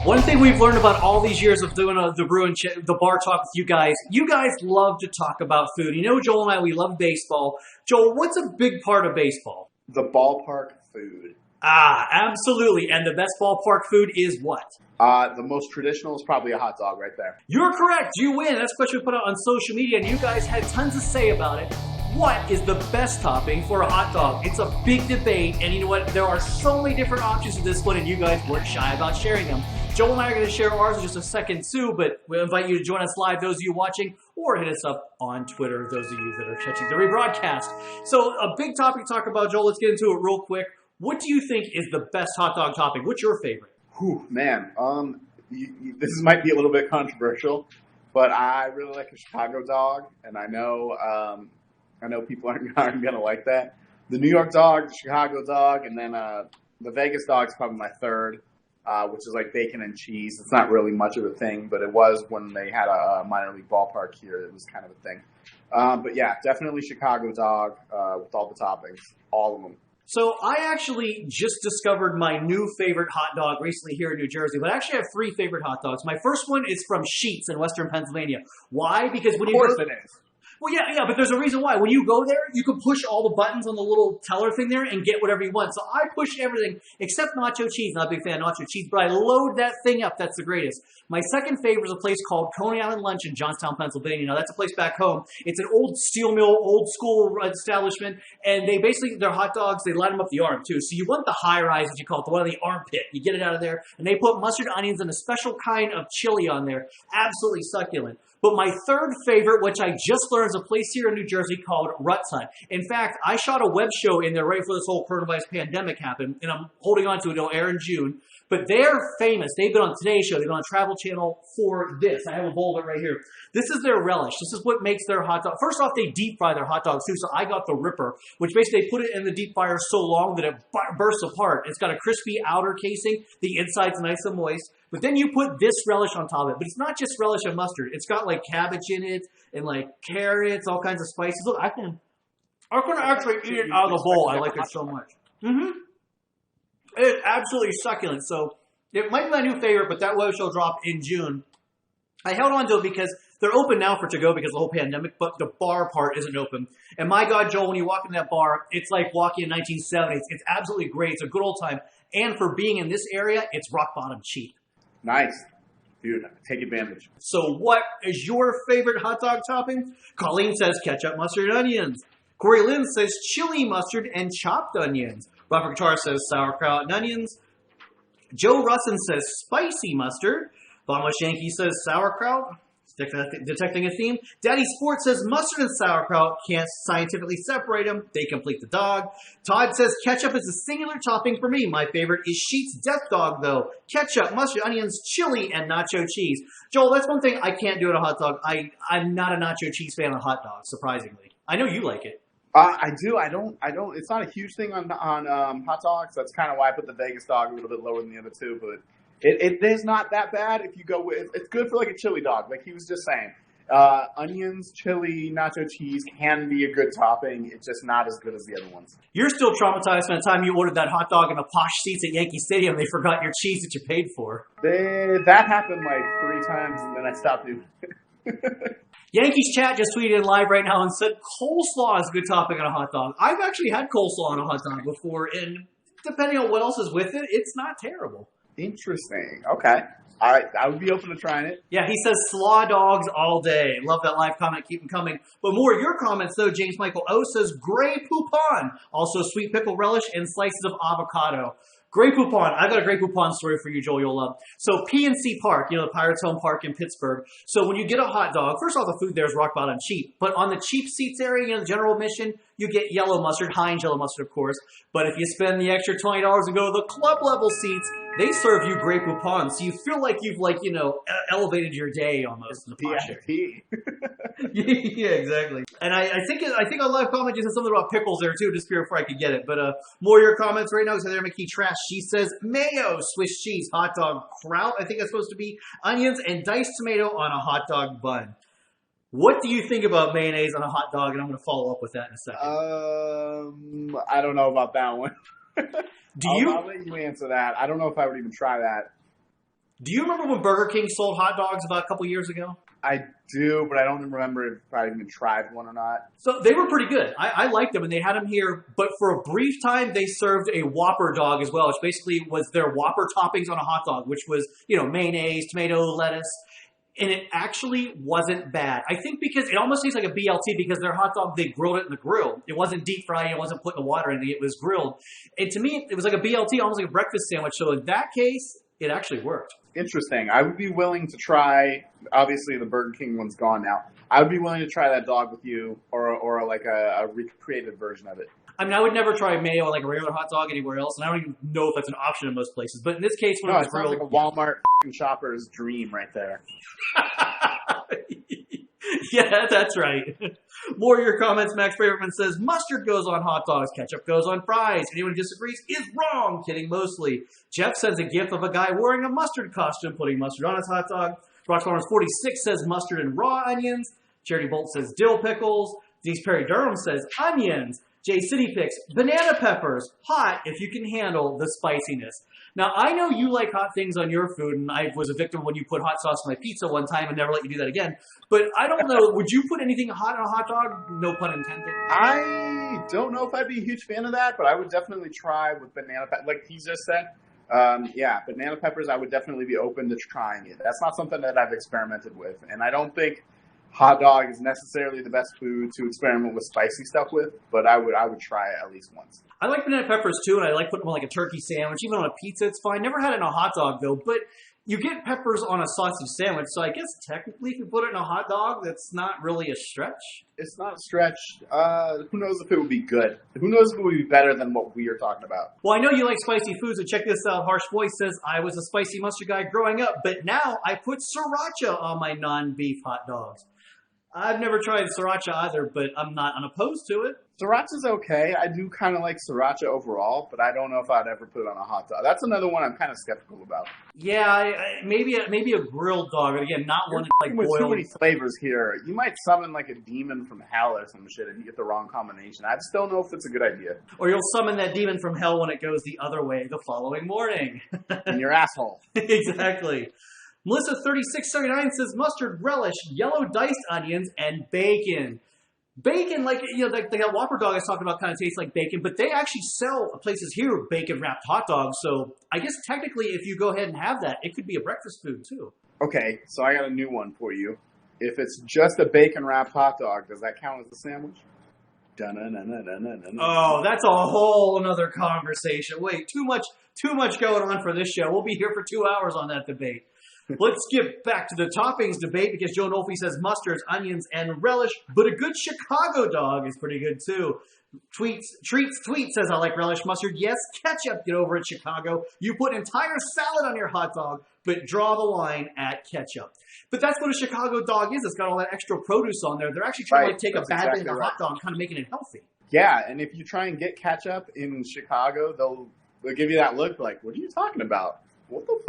One thing we've learned about all these years of doing the Brew and the bar talk with you guys love to talk about food. You know, Joel and I, we love baseball. Joel, what's a big part of baseball? The ballpark food. Ah, absolutely. And the best ballpark food is what? The most traditional is probably a hot dog right there. You're correct. You win. That's a question we put out on social media, and you guys had tons to say about it. What is the best topping for a hot dog? It's a big debate, and you know what? There are so many different options to this one, and you guys weren't shy about sharing them. Joel and I are going to share ours in just a second too, but we invite you to join us live, those of you watching, or hit us up on Twitter, those of you that are catching the rebroadcast. So a big topic to talk about, Joel. Let's get into it real quick. What do you think is the best hot dog topping? What's your favorite? Whew, man, this might be a little bit controversial, but I really like a Chicago dog, and I know people aren't going to like that. The New York dog, the Chicago dog, and then the Vegas dog is probably my third, which is like bacon and cheese. It's not really much of a thing, but it was when they had a minor league ballpark here. It was kind of a thing. But yeah, definitely Chicago dog with all the toppings, all of them. So I actually just discovered my new favorite hot dog recently here in New Jersey, but I actually have three favorite hot dogs. My first one is from Sheetz in Western Pennsylvania. Why? Because when you go... Of course it is. Well, yeah, but there's a reason why. When you go there, you can push all the buttons on the little teller thing there and get whatever you want. So I push everything except nacho cheese. Not a big fan of nacho cheese, but I load that thing up. That's the greatest. My second favorite is a place called Coney Island Lunch in Johnstown, Pennsylvania. Now, that's a place back home. It's an old steel mill, old school establishment, and they basically, their hot dogs, they light them up the arm, too. So you want the high-rise, as you call it, the one in the armpit. You get it out of there, and they put mustard, onions, and a special kind of chili on there. Absolutely succulent. But my third favorite, which I just learned, is a place here in New Jersey called Rutt's Hut. In fact, I shot a web show in there right before this whole coronavirus pandemic happened, and I'm holding on to it. It'll air in June. But they're famous. They've been on Today's Show. They've been on Travel Channel for this. I have a bowl of it right here. This is their relish. This is what makes their hot dog. First off, they deep fry their hot dogs too. So I got the Ripper, which basically they put it in the deep fryer so long that it bursts apart. It's got a crispy outer casing. The inside's nice and moist. But then you put this relish on top of it. But it's not just relish and mustard. It's got like cabbage in it and like carrots, all kinds of spices. Look, I can actually eat it out of the bowl. I like it so much. Mm-hmm. It's absolutely succulent. So it might be my new favorite, but that web show dropped in June. I held on to it because they're open now for to-go because of the whole pandemic, but the bar part isn't open. And my God, Joel, when you walk into that bar, it's like walking in 1970s. It's absolutely great. It's a good old time. And for being in this area, it's rock bottom cheap. Nice. Dude, take advantage. So what is your favorite hot dog topping? Colleen says ketchup, mustard, and onions. Corey Lynn says chili, mustard, and chopped onions. Robert Guitar says sauerkraut and onions. Joe Russin says spicy mustard. Bombos Yankee says sauerkraut. Detecting a theme. Daddy Sports says mustard and sauerkraut. Can't scientifically separate them. They complete the dog. Todd says ketchup is a singular topping for me. My favorite is Sheetz Death Dog, though. Ketchup, mustard, onions, chili, and nacho cheese. Joel, that's one thing I can't do at a hot dog. I'm not a nacho cheese fan on hot dogs, surprisingly. I know you like it. I do. I don't. It's not a huge thing on hot dogs. That's kind of why I put the Vegas dog a little bit lower than the other two. But it is not that bad if you go with. It's good for like a chili dog, like he was just saying. Onions, chili, nacho cheese can be a good topping. It's just not as good as the other ones. You're still traumatized from the time you ordered that hot dog in the posh seats at Yankee Stadium. They forgot your cheese that you paid for. That happened like 3 times, and then I stopped doing it. Yankees chat just tweeted in live right now and said coleslaw is a good topping on a hot dog. I've actually had coleslaw on a hot dog before, and depending on what else is with it, it's not terrible. Interesting. Okay. All right. I would be open to trying it. Yeah, he says slaw dogs all day. Love that live comment. Keep them coming. But more of your comments, though. James Michael O says Grey Poupon. Also sweet pickle relish and slices of avocado. Grey Poupon. I've got a Grey Poupon story for you, Joel, you'll love. So PNC Park, the Pirates Home Park in Pittsburgh. So when you get a hot dog, first off, the food there is rock bottom cheap. But on the cheap seats area, the general admission, you get yellow mustard, Heinz yellow mustard, of course. But if you spend the extra $20 and go to the club level seats, they serve you Grey Poupon. So you feel like you've, elevated your day almost in the posh area. Yeah, exactly. And I think on live comment you said something about pickles there too, just before I could get it. But more of your comments right now. So they're making trash. She says mayo, Swiss cheese, hot dog, kraut. I think that's supposed to be onions and diced tomato on a hot dog bun. What do you think about mayonnaise on a hot dog? And I'm going to follow up with that in a second. I don't know about that one. I'll let you answer that. I don't know if I would even try that. Do you remember when Burger King sold hot dogs about a couple years ago? I do, but I don't remember if I even tried one or not. So they were pretty good. I liked them, and they had them here. But for a brief time, they served a Whopper Dog as well, which basically was their Whopper toppings on a hot dog, which was, mayonnaise, tomato, lettuce. And it actually wasn't bad. I think because it almost tastes like a BLT because their hot dog, they grilled it in the grill. It wasn't deep fried. It wasn't put in the water in it. It was grilled. And to me, it was like a BLT, almost like a breakfast sandwich. So in that case, it actually worked. Interesting. I would be willing to try. Obviously, the Burger King one's gone now. I would be willing to try that dog with you, or like a recreated version of it. I mean, I would never try mayo on like a regular hot dog anywhere else, and I don't even know if that's an option in most places. But in this case, when it was sounds grilled, like a Walmart shopper's dream right there. Yeah, that's right. More of your comments. Max Braverman says, mustard goes on hot dogs, ketchup goes on fries. Anyone who disagrees is wrong. Kidding mostly. Jeff sends a gif of a guy wearing a mustard costume, putting mustard on his hot dog. Roxfarmers 46 says mustard and raw onions. Charity Bolt says dill pickles. Denise Perry Durham says onions. Jay City picks banana peppers, hot if you can handle the spiciness. Now, I know you like hot things on your food, and I was a victim when you put hot sauce on my pizza one time and never let you do that again. But I don't know, would you put anything hot on a hot dog? No pun intended. I don't know if I'd be a huge fan of that, but I would definitely try with banana peppers. Like he just said, banana peppers, I would definitely be open to trying it. That's not something that I've experimented with, and I don't think hot dog is necessarily the best food to experiment with spicy stuff with, but I would try it at least once. I like banana peppers too, and I like putting them on like a turkey sandwich. Even on a pizza, it's fine. Never had it in a hot dog though, but you get peppers on a sausage sandwich, so I guess technically if you put it in a hot dog, that's not really a stretch. It's not a stretch. Who knows if it would be good? Who knows if it would be better than what we are talking about? Well, I know you like spicy foods, so check this out. Harsh Voice says, I was a spicy mustard guy growing up, but now I put sriracha on my non-beef hot dogs. I've never tried sriracha either, but I'm not unopposed to it. Sriracha's okay. I do kind of like sriracha overall, but I don't know if I'd ever put it on a hot dog. That's another one I'm kind of skeptical about. Yeah, maybe a grilled dog. Again, not one that's like with boiled. Too many flavors here. You might summon like a demon from hell or some shit if you get the wrong combination. I just don't know if it's a good idea. Or you'll summon that demon from hell when it goes the other way the following morning. In your asshole. Exactly. Melissa 3679 says mustard, relish, yellow diced onions, and bacon. Bacon, like that Whopper Dog I was talking about kind of tastes like bacon, but they actually sell places here bacon wrapped hot dogs. So I guess technically if you go ahead and have that, it could be a breakfast food too. Okay, so I got a new one for you. If it's just a bacon wrapped hot dog, does that count as a sandwich? Oh, that's a whole another conversation. Wait, too much going on for this show. We'll be here for 2 hours on that debate. Let's get back to the toppings debate because Joe Nolfi says mustards, onions, and relish, but a good Chicago dog is pretty good too. Tweet says, I like relish, mustard. Yes, ketchup. Get over it, Chicago. You put entire salad on your hot dog, but draw the line at ketchup. But that's what a Chicago dog is. It's got all that extra produce on there. They're actually trying to take a bad thing in a hot dog and kind of making it healthy. Yeah, and if you try and get ketchup in Chicago, they'll give you that look like, what are you talking about? What the f***?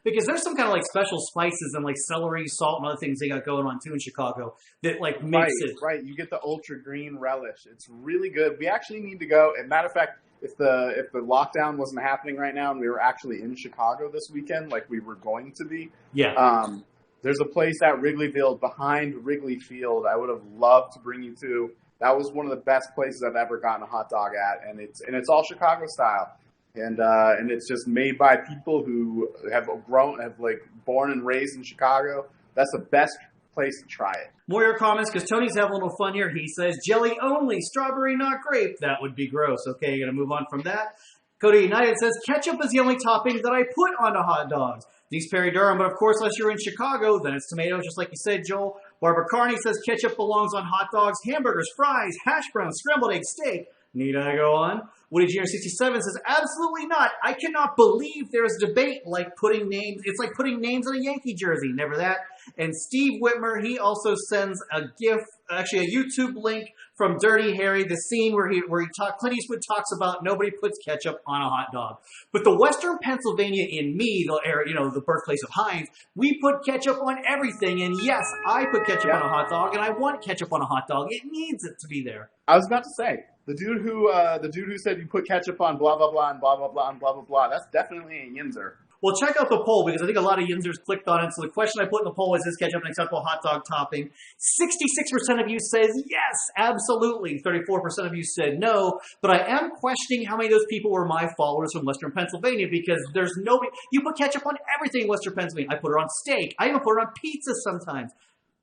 Because there's some kind of like special spices and like celery, salt, and other things they got going on too in Chicago that like makes it. Right, you get the ultra green relish. It's really good. We actually need to go. As a matter of fact, if the lockdown wasn't happening right now and we were actually in Chicago this weekend, like we were going to be, there's a place at Wrigleyville behind Wrigley Field. I would have loved to bring you to. That was one of the best places I've ever gotten a hot dog at, and it's all Chicago style. And it's just made by people who have born and raised in Chicago. That's the best place to try it. More your comments, because Tony's having a little fun here. He says, jelly only, strawberry, not grape. That would be gross. Okay, going to move on from that. Cody United says, ketchup is the only topping that I put onto hot dogs. These Perry Durham, but of course, unless you're in Chicago, then it's tomatoes, just like you said, Joel. Barbara Carney says, ketchup belongs on hot dogs, hamburgers, fries, hash browns, scrambled egg steak. Need I go on? Woody Jr. 67 says, absolutely not. I cannot believe there is debate like putting names. It's like putting names on a Yankee jersey. Never that. And Steve Whitmer, he also sends a GIF, actually a YouTube link from Dirty Harry, the scene where Clint Eastwood talks about nobody puts ketchup on a hot dog. But the Western Pennsylvania in me, the birthplace of Heinz, we put ketchup on everything. And yes, I put ketchup on a hot dog, and I want ketchup on a hot dog. It needs it to be there. I was about to say. The dude who said you put ketchup on blah blah blah and blah blah blah and blah blah blah. That's definitely a Yinzer. Well, check out the poll because I think a lot of users clicked on it. So the question I put in the poll is ketchup an acceptable hot dog topping? 66% of you says yes, absolutely. 34% of you said no. But I am questioning how many of those people were my followers from Western Pennsylvania because there's nobody. You put ketchup on everything in Western Pennsylvania. I put it on steak. I even put it on pizza sometimes.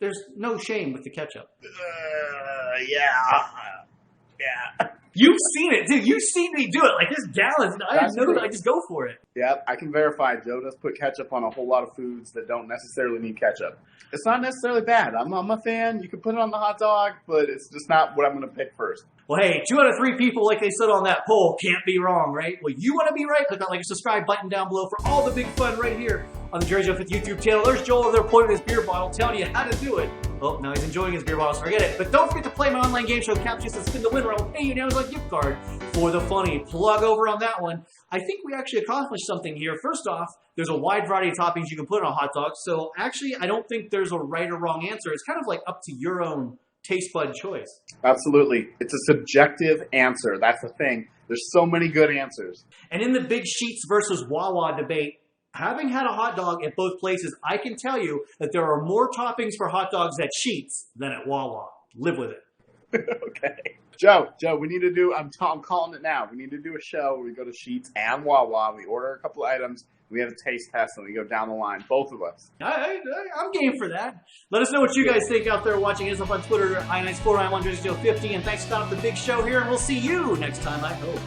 There's no shame with the ketchup. Yeah. You've seen it, dude. You've seen me do it. Like, there's gallons. I just go for it. Yep, I can verify Joe does put ketchup on a whole lot of foods that don't necessarily need ketchup. It's not necessarily bad. I'm a fan. You can put it on the hot dog, but it's just not what I'm going to pick first. Well, hey, 2 out of 3 people, like they said on that poll, can't be wrong, right? Well, you want to be right? Click on the subscribe button down below for all the big fun right here on the Jerry Joe 5th YouTube channel. There's Joel over there pointing his beer bottle, telling you how to do it. Oh, now he's enjoying his beer bottle, so forget it. But don't forget to play my online game show, Captures and Spin the Winner. I'll pay you an Amazon gift card for the funny. Plug over on that one. I think we actually accomplished something here. First off, there's a wide variety of toppings you can put on a hot dog. So actually, I don't think there's a right or wrong answer. It's kind of like up to your own taste bud choice. Absolutely. It's a subjective answer. That's the thing. There's so many good answers. And in the Big Sheets versus Wawa debate, having had a hot dog at both places, I can tell you that there are more toppings for hot dogs at Sheets than at Wawa. Live with it. Okay. Joe, we need to do, I'm calling it now. We need to do a show where we go to Sheets and Wawa. We order a couple of items. We have a taste test and we go down the line. Both of us. I'm game for that. Let us know what you guys think out there watching. Hit us up on Twitter, I949150. And thanks for stopping the big show here. And we'll see you next time, I hope.